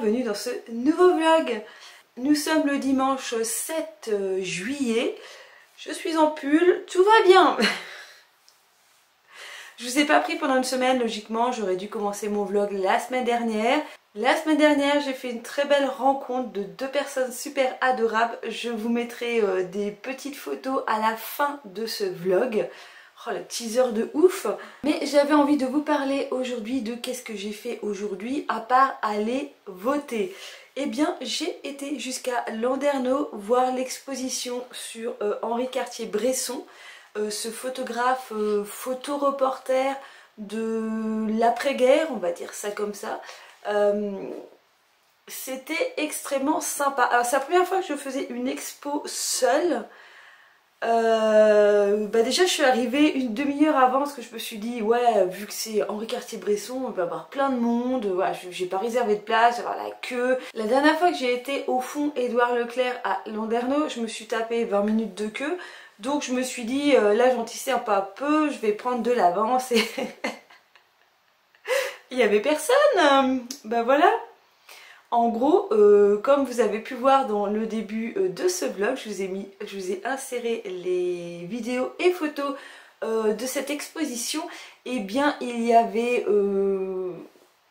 bienvenue dans ce nouveau vlog. Nous sommes le dimanche 7 juillet, je suis en pull, tout va bien. Je vous ai pas pris pendant une semaine, logiquement j'aurais dû commencer mon vlog la semaine dernière. La semaine dernière j'ai fait une très belle rencontre de deux personnes super adorables. Je vous mettrai des petites photos à la fin de ce vlog. Oh, le teaser de ouf. Mais j'avais envie de vous parler aujourd'hui de qu'est-ce que j'ai fait aujourd'hui à part aller voter. Eh bien j'ai été jusqu'à Landerneau voir l'exposition sur Henri Cartier-Bresson, ce photographe photoreporter de l'après-guerre, on va dire ça comme ça. C'était extrêmement sympa. Alors c'est la première fois que je faisais une expo seule. Déjà je suis arrivée une demi-heure avant parce que je me suis dit ouais, vu que c'est Henri Cartier-Bresson on va avoir plein de monde, ouais, j'ai pas réservé de place, je vais avoir la queue. La dernière fois que j'ai été au fond Édouard Leclerc à Landerneau, je me suis tapé 20 minutes de queue, donc je me suis dit là j'en tissais un peu, je vais prendre de l'avance et il y avait personne. Voilà. En gros, comme vous avez pu voir dans le début de ce vlog, je vous ai inséré les vidéos et photos de cette exposition. Et bien, il y avait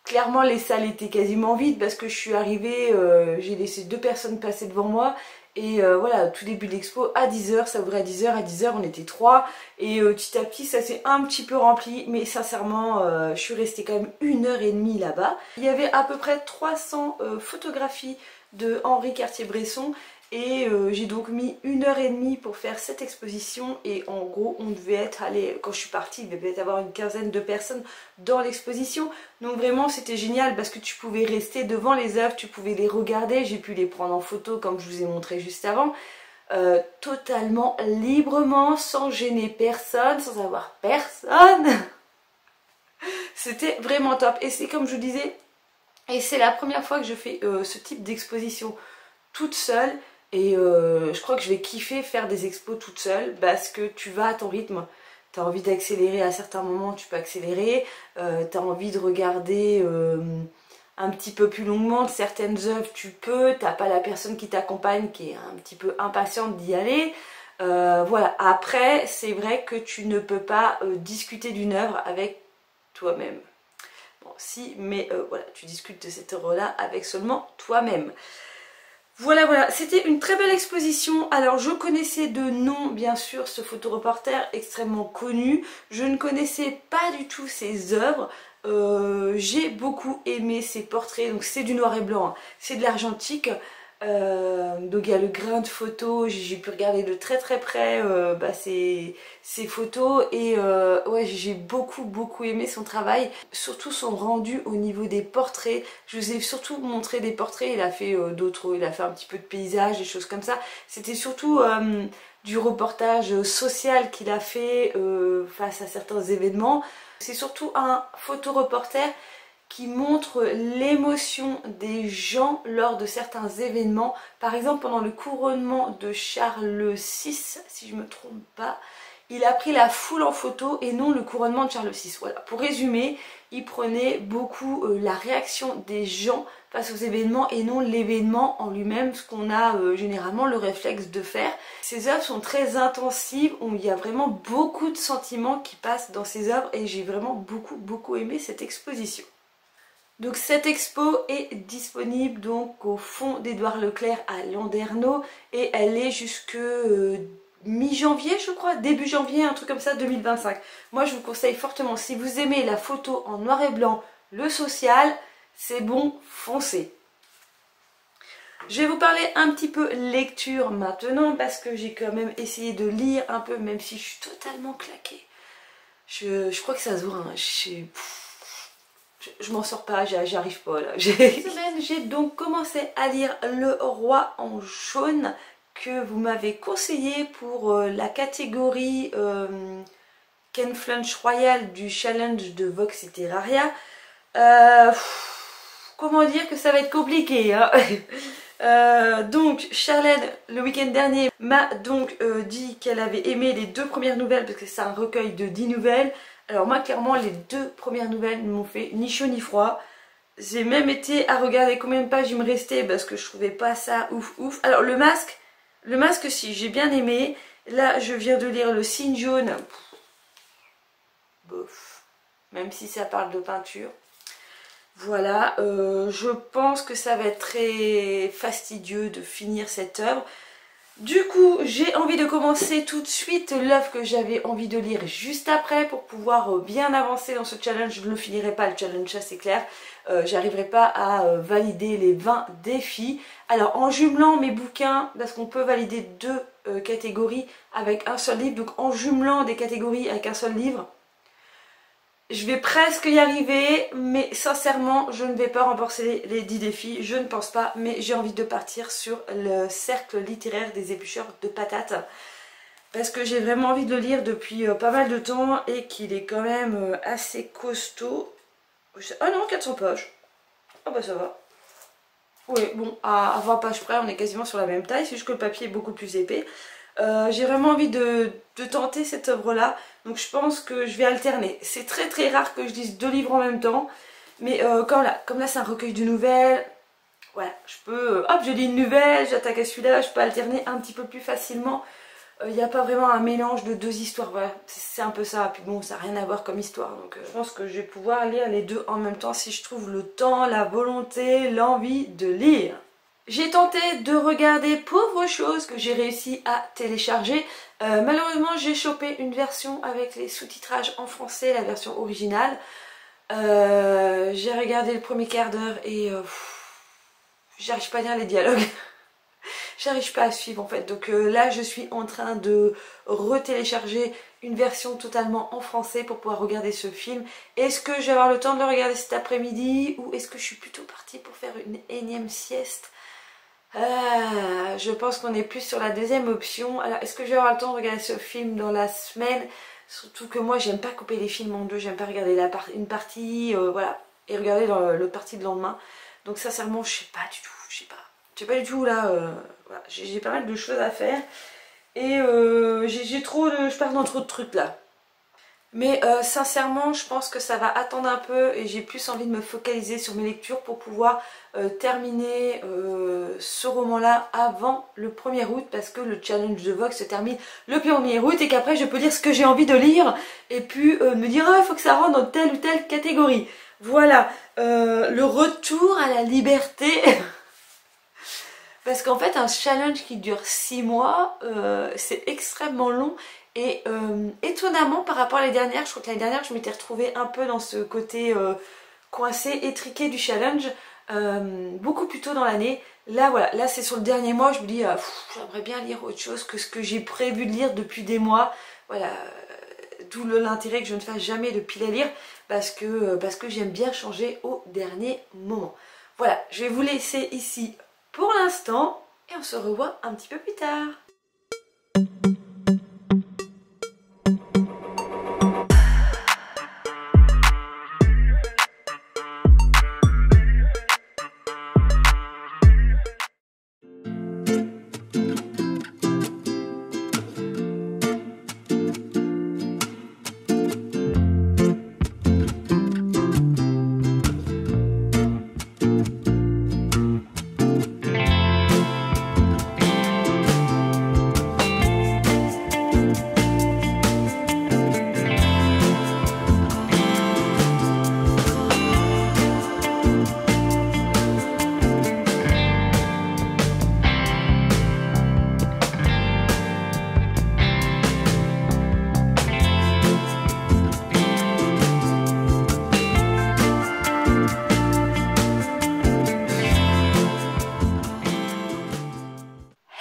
clairement, les salles étaient quasiment vides parce que je suis arrivée, j'ai laissé deux personnes passer devant moi. Et voilà, tout début de l'expo à 10h, ça ouvrait à 10h, à 10h on était 3. Et petit à petit ça s'est un petit peu rempli, mais sincèrement je suis restée quand même 1h30 là-bas. Il y avait à peu près 300 photographies de Henri Cartier-Bresson. Et j'ai donc mis 1h30 pour faire cette exposition et en gros on devait être, allez, quand je suis partie il devait y avoir une quinzaine de personnes dans l'exposition. Donc vraiment c'était génial parce que tu pouvais rester devant les œuvres, tu pouvais les regarder, j'ai pu les prendre en photo comme je vous ai montré juste avant. Totalement librement, sans gêner personne, sans avoir personne. C'était vraiment top et c'est comme je vous disais, et c'est la première fois que je fais ce type d'exposition toute seule. Et je crois que je vais kiffer faire des expos toute seule parce que tu vas à ton rythme. Tu as envie d'accélérer à certains moments, tu peux accélérer. Tu as envie de regarder un petit peu plus longuement certaines œuvres, tu peux. Tu n'as pas la personne qui t'accompagne qui est un petit peu impatiente d'y aller. Voilà. Après, c'est vrai que tu ne peux pas discuter d'une œuvre avec toi-même. Bon, si, mais voilà, tu discutes de cette œuvre-là avec seulement toi-même. Voilà, c'était une très belle exposition. Alors je connaissais de nom bien sûr ce photoreporter extrêmement connu. Je ne connaissais pas du tout ses œuvres. J'ai beaucoup aimé ses portraits, donc c'est du noir et blanc, hein. C'est de l'argentique. Donc il y a le grain de photo, j'ai pu regarder de très près ses photos et ouais, j'ai beaucoup aimé son travail, surtout son rendu au niveau des portraits. Je vous ai surtout montré des portraits, il a fait d'autres, il a fait un petit peu de paysages, des choses comme ça. C'était surtout du reportage social qu'il a fait face à certains événements. C'est surtout un photoreporter qui montre l'émotion des gens lors de certains événements. Par exemple, pendant le couronnement de Charles VI, si je ne me trompe pas, il a pris la foule en photo et non le couronnement de Charles VI. Voilà. Pour résumer, il prenait beaucoup la réaction des gens face aux événements et non l'événement en lui-même, ce qu'on a généralement le réflexe de faire. Ces œuvres sont très intensives, il y a vraiment beaucoup de sentiments qui passent dans ces œuvres et j'ai vraiment beaucoup aimé cette exposition. Donc cette expo est disponible donc au fond d'Édouard Leclerc à Landerneau et elle est jusque mi-janvier je crois, début janvier, un truc comme ça, 2025. Moi je vous conseille fortement, si vous aimez la photo en noir et blanc, le social, c'est bon, foncez. Je vais vous parler un petit peu lecture maintenant parce que j'ai quand même essayé de lire un peu même si je suis totalement claquée. Je crois que ça se voit, hein. Je m'en sors pas, j'arrive pas là. Cette semaine, j'ai donc commencé à lire Le Roi en jaune que vous m'avez conseillé pour la catégorie Ken Flunch Royal du challenge de Vox Literaria. Comment dire que ça va être compliqué, hein. Donc Charlène le week-end dernier m'a donc dit qu'elle avait aimé les deux premières nouvelles parce que c'est un recueil de 10 nouvelles. Alors moi clairement les deux premières nouvelles ne m'ont fait ni chaud ni froid. J'ai même été à regarder combien de pages il me restait parce que je trouvais pas ça ouf. Alors le masque si, j'ai bien aimé. Là, je viens de lire Le Cygne jaune. Bof. Même si ça parle de peinture. Voilà, je pense que ça va être très fastidieux de finir cette œuvre. Du coup, j'ai envie de commencer tout de suite l'œuvre que j'avais envie de lire juste après pour pouvoir bien avancer dans ce challenge. Je ne le finirai pas, le challenge, ça c'est clair. J'arriverai pas à valider les 20 défis. Alors, en jumelant mes bouquins, parce qu'on peut valider 2 catégories avec un seul livre, donc en jumelant des catégories avec un seul livre, je vais presque y arriver, mais sincèrement, je ne vais pas remporter les 10 défis, je ne pense pas, mais j'ai envie de partir sur le cercle littéraire des éplucheurs de patates, parce que j'ai vraiment envie de le lire depuis pas mal de temps, et qu'il est quand même assez costaud. Ah non, 400 pages. Ah bah ça va. Oui, bon, à 20 pages près, on est quasiment sur la même taille, c'est juste que le papier est beaucoup plus épais. J'ai vraiment envie de tenter cette œuvre-là, donc je pense que je vais alterner. C'est très très rare que je lise 2 livres en même temps, mais comme là c'est un recueil de nouvelles, voilà, je peux, hop, je lis une nouvelle, j'attaque à celui-là, je peux alterner un petit peu plus facilement. Il n'y a pas vraiment un mélange de 2 histoires, voilà, c'est un peu ça, puis bon, ça n'a rien à voir comme histoire, donc je pense que je vais pouvoir lire les 2 en même temps si je trouve le temps, la volonté, l'envie de lire. J'ai tenté de regarder Pauvre chose que j'ai réussi à télécharger. Malheureusement, j'ai chopé une version avec les sous-titrages en français, la version originale. J'ai regardé le premier quart d'heure et j'arrive pas à lire les dialogues. J'arrive pas à suivre en fait. Donc là, je suis en train de retélécharger une version totalement en français pour pouvoir regarder ce film. Est-ce que je vais avoir le temps de le regarder cet après-midi ou est-ce que je suis plutôt partie pour faire une énième sieste? Je pense qu'on est plus sur la deuxième option. Alors, est-ce que je vais avoir le temps de regarder ce film dans la semaine? Surtout que moi, j'aime pas couper les films en 2. J'aime pas regarder une partie, voilà, et regarder l'autre partie le lendemain. Donc, sincèrement, je sais pas du tout. Je sais pas du tout là. Voilà. J'ai pas mal de choses à faire. Et j'ai trop de. Je pars dans trop de trucs là. Mais sincèrement, je pense que ça va attendre un peu et j'ai plus envie de me focaliser sur mes lectures pour pouvoir terminer ce roman-là avant le 1er août parce que le challenge de Vogue se termine le 1er août et qu'après je peux lire ce que j'ai envie de lire et puis me dire ah, il faut que ça rentre dans telle ou telle catégorie. Voilà, le retour à la liberté. Parce qu'en fait, un challenge qui dure 6 mois, c'est extrêmement long. Et étonnamment, par rapport à l'année dernière, je crois que l'année dernière, je m'étais retrouvée un peu dans ce côté coincé, étriqué du challenge, beaucoup plus tôt dans l'année. Là, voilà, là c'est sur le dernier mois, je me dis, j'aimerais bien lire autre chose que ce que j'ai prévu de lire depuis des mois. Voilà, d'où l'intérêt que je ne fasse jamais de pile à lire, parce que j'aime bien changer au dernier moment. Voilà, je vais vous laisser ici pour l'instant, et on se revoit un petit peu plus tard.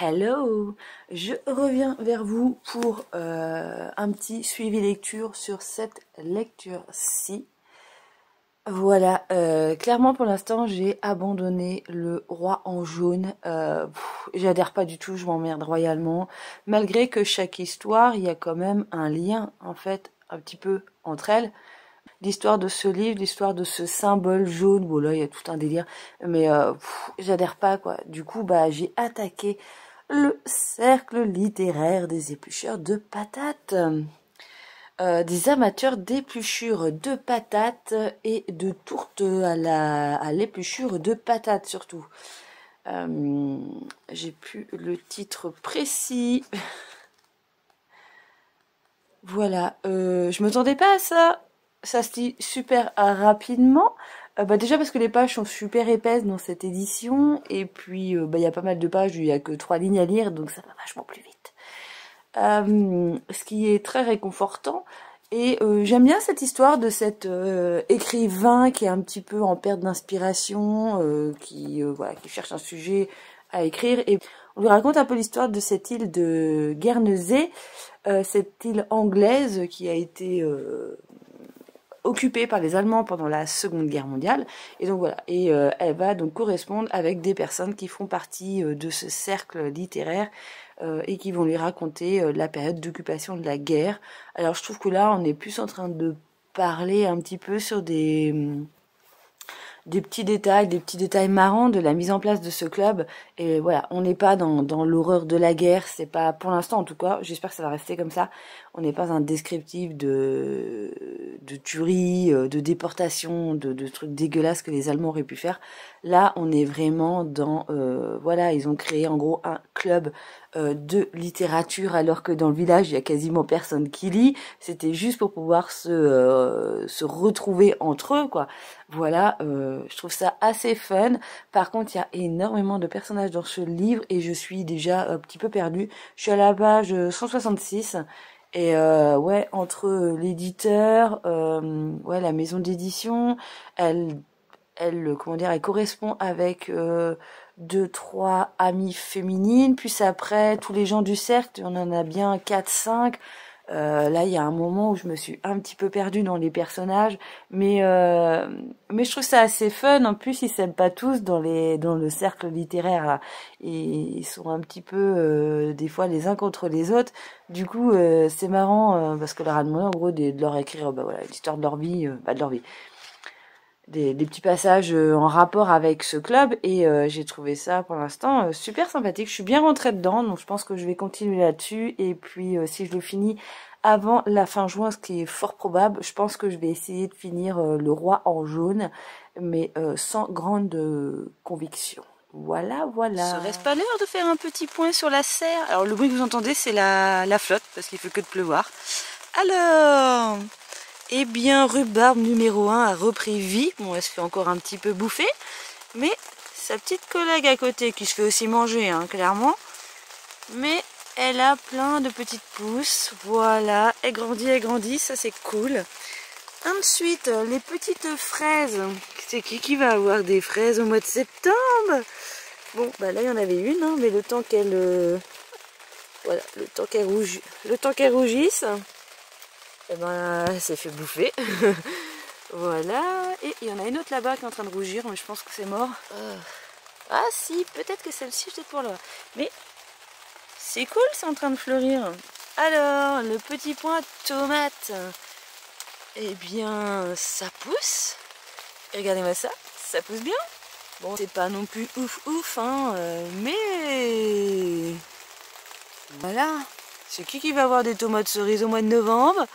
Hello, je reviens vers vous pour un petit suivi lecture sur cette lecture-ci. Voilà, clairement pour l'instant j'ai abandonné Le Roi en jaune. J'adhère pas du tout, je m'emmerde royalement. Malgré que chaque histoire, il y a quand même un lien en fait un petit peu entre elles. L'histoire de ce livre, l'histoire de ce symbole jaune, bon là il y a tout un délire, mais j'adhère pas quoi. Du coup bah j'ai attaqué le cercle littéraire des éplucheurs de patates. des amateurs d'épluchure de patates et de tourtes à l'épluchure de patates surtout. J'ai plus le titre précis. Voilà, je m'attendais pas à ça. Ça se lit super rapidement. Déjà parce que les pages sont super épaisses dans cette édition. Et puis, il y a pas mal de pages, il n'y a que 3 lignes à lire, donc ça va vachement plus vite. Ce qui est très réconfortant. Et j'aime bien cette histoire de cet écrivain qui est un petit peu en perte d'inspiration, voilà, qui cherche un sujet à écrire. Et on lui raconte un peu l'histoire de cette île de Guernesey, cette île anglaise qui a été occupée par les Allemands pendant la Seconde Guerre mondiale. Et donc voilà, et elle va donc correspondre avec des personnes qui font partie de ce cercle littéraire et qui vont lui raconter la période d'occupation de la guerre. Alors je trouve que là, on est plus en train de parler un petit peu sur des petits détails marrants de la mise en place de ce club. Et voilà, on n'est pas dans l'horreur de la guerre, c'est pas, pour l'instant en tout cas, j'espère que ça va rester comme ça. On n'est pas un descriptif de tueries, de déportations, de trucs dégueulasses que les Allemands auraient pu faire. Là, on est vraiment dans, voilà, ils ont créé en gros un club de littérature alors que dans le village il y a quasiment personne qui lit. C'était juste pour pouvoir se retrouver entre eux, quoi. Voilà, je trouve ça assez fun. Par contre, il y a énormément de personnages dans ce livre et je suis déjà un petit peu perdue. Je suis à la page 166 et ouais, entre l'éditeur, ouais, la maison d'édition, comment dire, elle correspond avec 2, 3 amies féminines, puis après tous les gens du cercle, on en a bien 4, 5. Là, il y a un moment où je me suis un petit peu perdue dans les personnages, mais je trouve ça assez fun. En plus, ils s'aiment pas tous dans le cercle littéraire, là. Et ils sont un petit peu des fois les uns contre les autres. Du coup, c'est marrant parce que leur a demandé en gros de leur écrire, voilà, l'histoire de leur vie, de leur vie. Des petits passages en rapport avec ce club et j'ai trouvé ça pour l'instant super sympathique. Je suis bien rentrée dedans, donc je pense que je vais continuer là-dessus et puis si je le finis avant la fin juin, ce qui est fort probable, je pense que je vais essayer de finir Le Roi en jaune, mais sans grande conviction. Voilà, voilà. Serait-ce pas l'heure de faire un petit point sur la serre? Alors le bruit que vous entendez, c'est la flotte parce qu'il fait que de pleuvoir. Alors, eh bien, rhubarbe numéro 1 a repris vie. Bon, elle se fait encore un petit peu bouffer. Mais sa petite collègue à côté, qui se fait aussi manger, hein, clairement. Mais elle a plein de petites pousses. Voilà, elle grandit, ça c'est cool. Ensuite, les petites fraises. C'est qui va avoir des fraises au mois de septembre? Bon, bah là, il y en avait une, hein, mais le temps qu'elle... voilà, le temps qu'elle rougisse... Eh ben, elle s'est fait bouffer. Voilà. Et il y en a une autre là-bas qui est en train de rougir, mais je pense que c'est mort. Ah si, peut-être que celle-ci, je vais pour là. Mais c'est cool, c'est en train de fleurir. Alors, le petit point tomate. Eh bien, ça pousse. Et regardez-moi ça, ça pousse bien. Bon, c'est pas non plus ouf, hein, mais... voilà. C'est qui va avoir des tomates cerises au mois de novembre?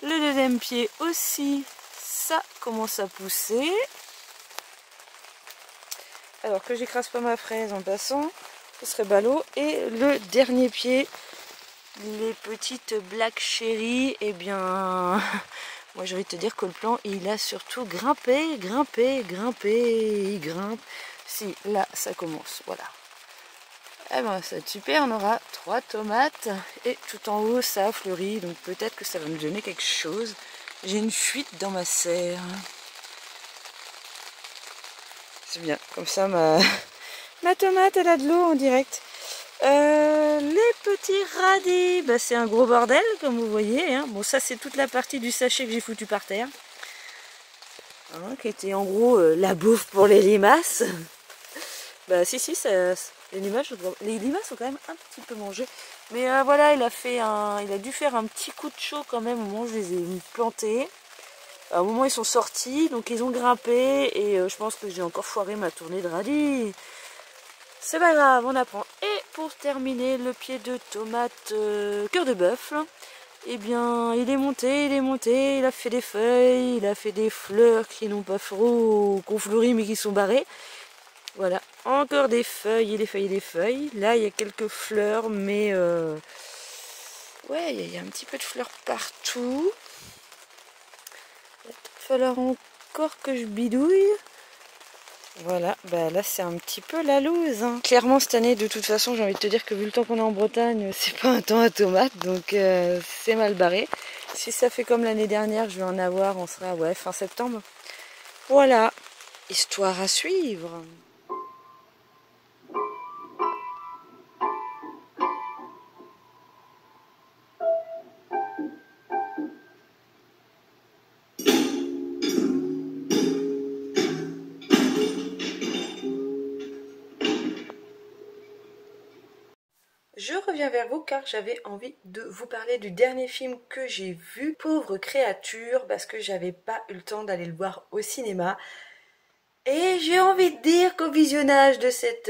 Le deuxième pied aussi, ça commence à pousser. Alors que j'écrase pas ma fraise en passant, ce serait ballot. Et le dernier pied, les petites black cherry, eh bien, moi j'ai envie de te dire que le plan, il a surtout grimpé, il grimpe. Si, là, ça commence, voilà. Eh ben, ça va être super, on aura 3 tomates et tout en haut ça a fleuri, donc peut-être que ça va me donner quelque chose. J'ai une fuite dans ma serre. C'est bien, comme ça ma tomate elle a de l'eau en direct. Les petits radis, bah, c'est un gros bordel comme vous voyez, hein. Bon, ça c'est toute la partie du sachet que j'ai foutu par terre, hein, qui était en gros la bouffe pour les limaces. Bah si, ça... Les limaces sont quand même un petit peu mangées. Mais voilà, il a dû faire un petit coup de chaud quand même au moment où je les ai plantés. À un moment, ils sont sortis, donc ils ont grimpé. Et je pense que j'ai encore foiré ma tournée de radis. C'est pas grave, on apprend. Et pour terminer, le pied de tomate cœur de bœuf. eh bien il est monté, il a fait des feuilles, il a fait des fleurs qui n'ont pas qu'on fleurit mais qui sont barrées. Voilà, encore des feuilles et des feuilles et des feuilles. Là il y a quelques fleurs mais ouais il y a un petit peu de fleurs partout. Il va peut-être falloir encore que je bidouille. Voilà, bah là c'est un petit peu la loose. Hein. Clairement cette année, de toute façon, j'ai envie de te dire que vu le temps qu'on est en Bretagne, c'est pas un temps à tomates, donc c'est mal barré. Si ça fait comme l'année dernière, je vais en avoir, on sera ouais, fin septembre. Voilà, histoire à suivre. Je reviens vers vous car j'avais envie de vous parler du dernier film que j'ai vu, Pauvre créature, parce que j'avais pas eu le temps d'aller le voir au cinéma. Et j'ai envie de dire qu'au visionnage de cette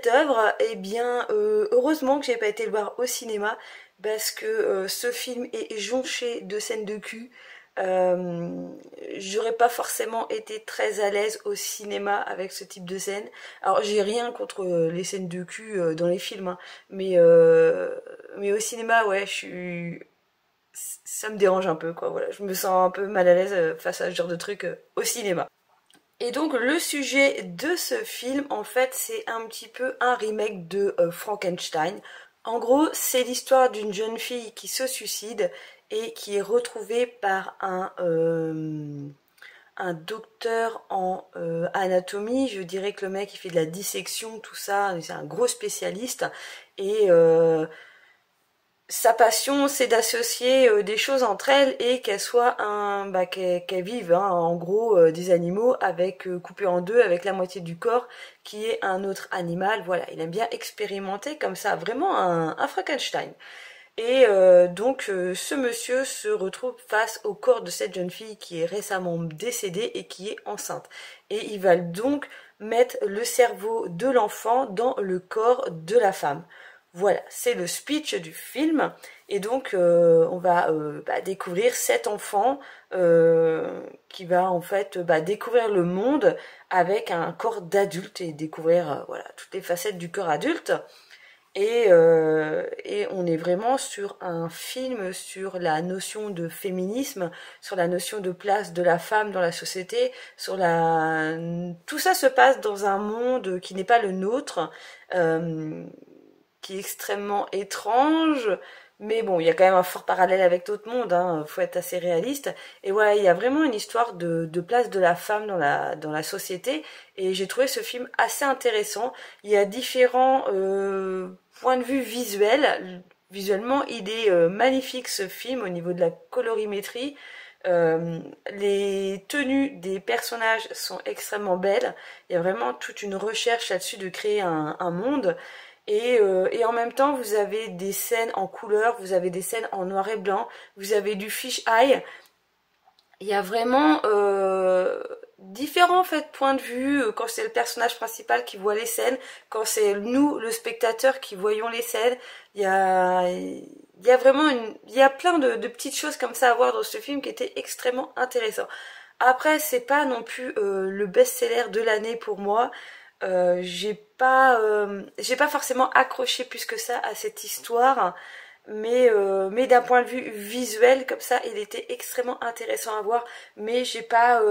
œuvre, eh bien, heureusement que j'ai pas été le voir au cinéma, parce que ce film est jonché de scènes de cul. Euh, J'aurais pas forcément été très à l'aise au cinéma avec ce type de scène. Alors j'ai rien contre les scènes de cul dans les films, hein, mais au cinéma, ouais, ça me dérange un peu, quoi. Voilà, je me sens un peu mal à l'aise face à ce genre de truc au cinéma. Et donc le sujet de ce film, en fait, c'est un petit peu un remake de Frankenstein. En gros, c'est l'histoire d'une jeune fille qui se suicide et qui est retrouvée par un docteur en anatomie. Je dirais que le mec il fait de la dissection, tout ça, c'est un gros spécialiste. Et sa passion, c'est d'associer des choses entre elles et qu'elles soient qu'elles vivent, hein, en gros, des animaux avec coupés en deux, avec la moitié du corps qui est un autre animal. Voilà, il aime bien expérimenter comme ça, vraiment un Frankenstein. Et ce monsieur se retrouve face au corps de cette jeune fille qui est récemment décédée et qui est enceinte. Et il va donc mettre le cerveau de l'enfant dans le corps de la femme. Voilà, c'est le speech du film. Et donc on va découvrir cet enfant qui va en fait découvrir le monde avec un corps d'adulte et découvrir voilà toutes les facettes du corps adulte. Et on est vraiment sur un film sur la notion de féminisme, sur la notion de place de la femme dans la société, tout ça se passe dans un monde qui n'est pas le nôtre, euh, qui est extrêmement étrange, mais bon, il y a quand même un fort parallèle avec d'autres mondes, hein, faut être assez réaliste. Et ouais, il y a vraiment une histoire de place de la femme dans la société, et j'ai trouvé ce film assez intéressant. Il y a différents points de vue visuels. Visuellement, il est magnifique ce film au niveau de la colorimétrie. Les tenues des personnages sont extrêmement belles. Il y a vraiment toute une recherche là-dessus de créer un monde. Et en même temps, vous avez des scènes en couleur, vous avez des scènes en noir et blanc, vous avez du fish eye. Il y a vraiment différents en fait, points de vue quand c'est le personnage principal qui voit les scènes, quand c'est nous, le spectateur, qui voyons les scènes. Il y a vraiment il y a plein de petites choses comme ça à voir dans ce film qui était extrêmement intéressant. Après, c'est pas non plus le best-seller de l'année pour moi. J'ai pas forcément accroché plus que ça à cette histoire, mais d'un point de vue visuel comme ça, il était extrêmement intéressant à voir. Mais j'ai pas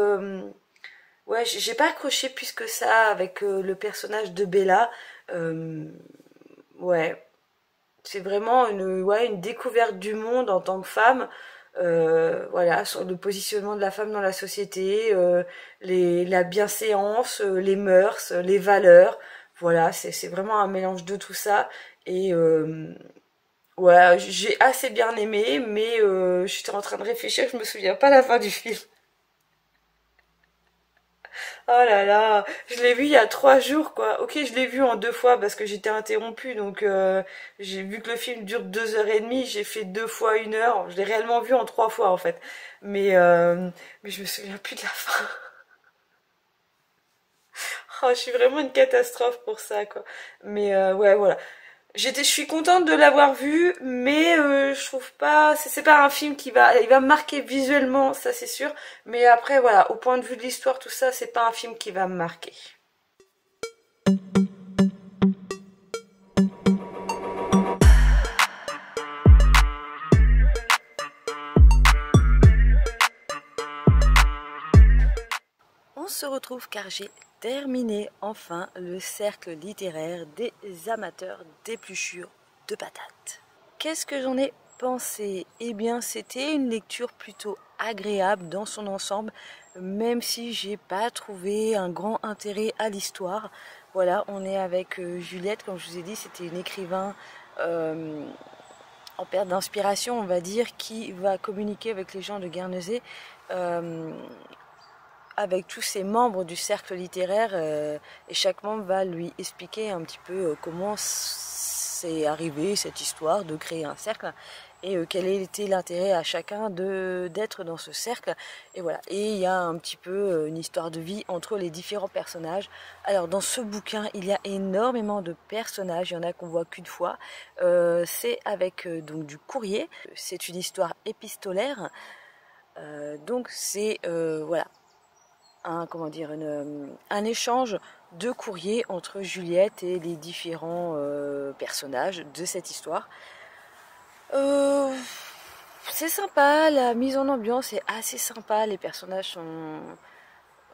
accroché plus que ça avec le personnage de Bella. Euh, ouais, c'est vraiment une découverte du monde en tant que femme. Voilà, sur le positionnement de la femme dans la société, la bienséance, les mœurs, les valeurs. Voilà, c'est vraiment un mélange de tout ça. Et ouais, j'ai assez bien aimé, mais j'étais en train de réfléchir, je me souviens pas la fin du film. Oh là là, je l'ai vu il y a 3 jours quoi. Ok, je l'ai vu en 2 fois parce que j'étais interrompue, donc j'ai vu que le film dure 2 heures et demie, j'ai fait 2 fois 1 heure. Je l'ai réellement vu en 3 fois en fait, mais je me souviens plus de la fin. Oh, je suis vraiment une catastrophe pour ça quoi. Mais ouais voilà. Je suis contente de l'avoir vu, mais je trouve pas, c'est pas un film il va me marquer visuellement, ça c'est sûr, mais après voilà, au point de vue de l'histoire, tout ça, c'est pas un film qui va me marquer. On se retrouve car j'ai terminé enfin le cercle littéraire des amateurs d'épluchures de patates. Qu'est-ce que j'en ai pensé? Eh bien, c'était une lecture plutôt agréable dans son ensemble, même si j'ai pas trouvé un grand intérêt à l'histoire. Voilà, on est avec Juliette, comme je vous ai dit, c'était une écrivain en perte d'inspiration, on va dire, qui va communiquer avec les gens de Guernesey. Avec tous ces membres du cercle littéraire et chaque membre va lui expliquer un petit peu comment c'est arrivé cette histoire de créer un cercle et quel était l'intérêt à chacun d'être dans ce cercle. Et voilà, et il y a un petit peu une histoire de vie entre les différents personnages. Alors dans ce bouquin, il y a énormément de personnages, il y en a qu'on voit qu'une fois. C'est avec donc du courrier, c'est une histoire épistolaire. Donc c'est voilà, un échange de courrier entre Juliette et les différents personnages de cette histoire. C'est sympa, la mise en ambiance est assez sympa, les personnages sont...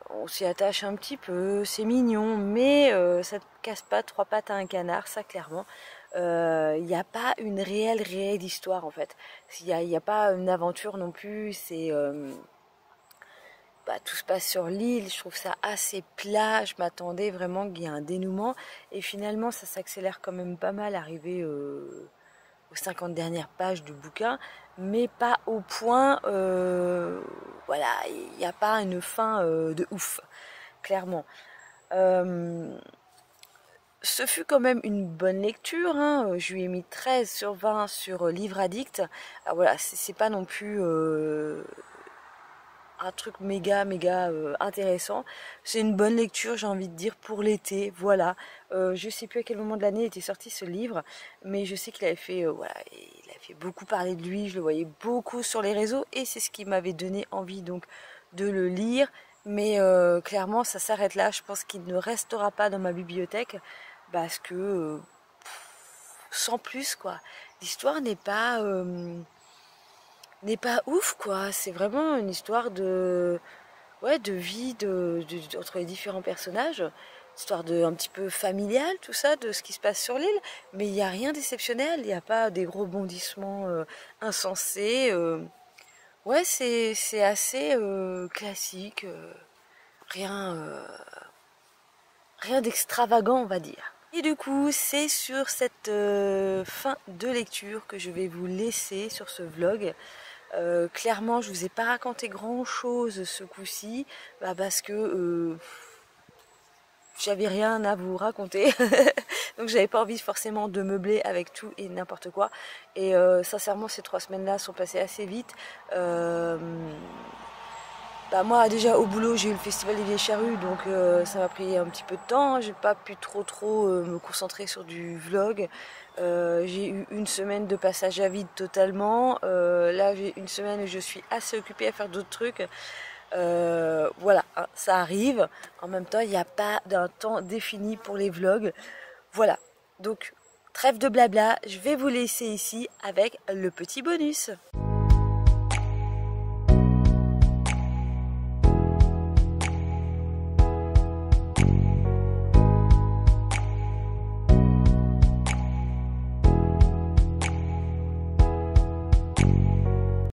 On s'y attache un petit peu, c'est mignon, mais ça ne casse pas trois pattes à un canard, ça clairement. Il n'y a pas une réelle histoire en fait. Il n'y a pas une aventure non plus, c'est... tout se passe sur l'île, je trouve ça assez plat, je m'attendais vraiment qu'il y ait un dénouement et finalement ça s'accélère quand même pas mal arrivé aux 50 dernières pages du bouquin, mais pas au point, voilà, il n'y a pas une fin de ouf, clairement. Ce fut quand même une bonne lecture, hein. Je lui ai mis 13 sur 20 sur Livre Addict. Alors voilà, c'est pas non plus... un truc méga intéressant. C'est une bonne lecture, j'ai envie de dire, pour l'été, voilà. Je sais plus à quel moment de l'année était sorti ce livre, mais je sais qu'il avait fait voilà, il a fait beaucoup parler de lui, je le voyais beaucoup sur les réseaux et c'est ce qui m'avait donné envie donc de le lire, mais clairement ça s'arrête là. Je pense qu'il ne restera pas dans ma bibliothèque parce que sans plus quoi. L'histoire n'est pas ouf quoi, c'est vraiment une histoire de vie entre les différents personnages, histoire de un petit peu familiale, tout ça, de ce qui se passe sur l'île, mais il n'y a rien d'exceptionnel, il n'y a pas des gros bondissements insensés. Ouais, c'est assez classique, rien d'extravagant on va dire. Et du coup, c'est sur cette fin de lecture que je vais vous laisser sur ce vlog. Clairement, je vous ai pas raconté grand chose ce coup-ci, parce que j'avais rien à vous raconter, donc j'avais pas envie forcément de meubler avec tout et n'importe quoi. Et sincèrement, ces 3 semaines-là sont passées assez vite. Moi déjà au boulot j'ai eu le festival des vieilles charrues, donc ça m'a pris un petit peu de temps, j'ai pas pu trop me concentrer sur du vlog. J'ai eu une semaine de passage à vide totalement, là j'ai une semaine où je suis assez occupée à faire d'autres trucs. Voilà, hein, ça arrive, en même temps il n'y a pas d'un temps défini pour les vlogs. Voilà, donc trêve de blabla, je vais vous laisser ici avec le petit bonus.